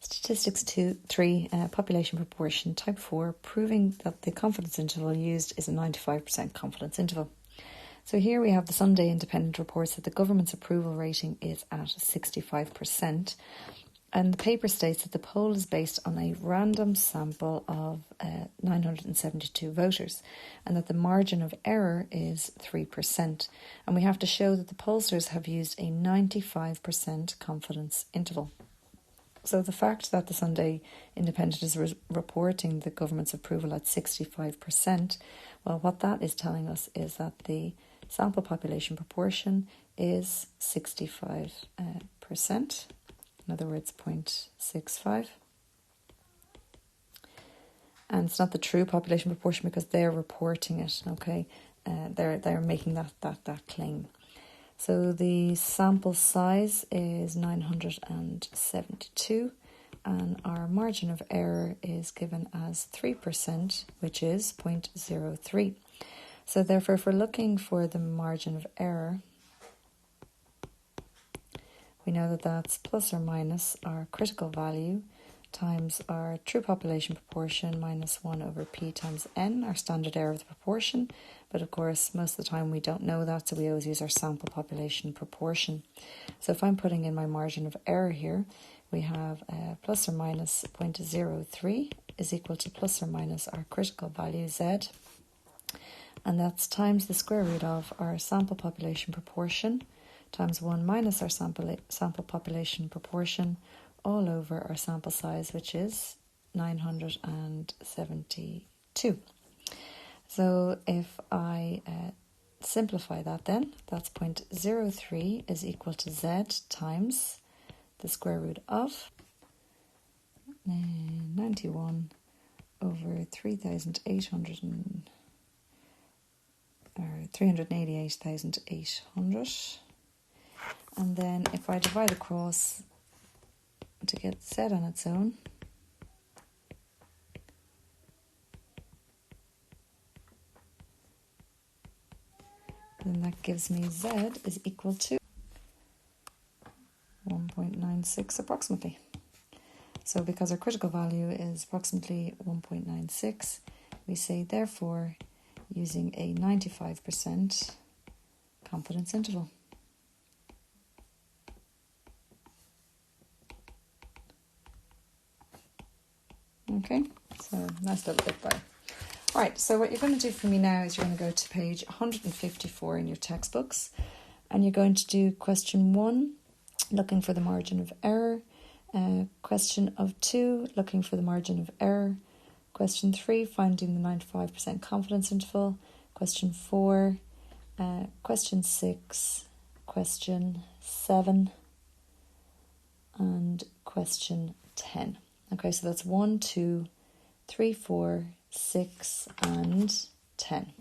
Statistics 3, population proportion, type 4, proving that the confidence interval used is a 95% confidence interval. So here we have the Sunday Independent reports that the government's approval rating is at 65%. And the paper states that the poll is based on a random sample of 972 voters and that the margin of error is 3%. And we have to show that the pollsters have used a 95% confidence interval. So the fact that the Sunday Independent is reporting the government's approval at 65%, well, what that is telling us is that the sample population proportion is 65%. In other words, 0.65. And it's not the true population proportion because they're reporting it, okay? They're making that claim. So the sample size is 972 and our margin of error is given as 3%, which is 0.03. So therefore, if we're looking for the margin of error, we know that that's plus or minus our critical value times our true population proportion minus 1 over p times n, our standard error of the proportion. But of course, most of the time we don't know that, so we always use our sample population proportion. So if I'm putting in my margin of error here, we have plus or minus 0.03 is equal to plus or minus our critical value z. And that's times the square root of our sample population proportion times 1 minus our sample population proportion all over our sample size, which is 972. So if I simplify that then, that's 0.03 is equal to z times the square root of 91 over 388,800. And then if I divide across to get z on its own, then that gives me z is equal to 1.96 approximately. So because our critical value is approximately 1.96, we say therefore using a 95% confidence interval. Okay, so nice little bit there. All right, so what you're going to do for me now is you're going to go to page 154 in your textbooks, and you're going to do question 1, looking for the margin of error, question of 2, looking for the margin of error, question 3, finding the 95% confidence interval, question 4, question 6, question 7, and question 10. Okay, so that's 1, 2, 3, 4, 6, and 10.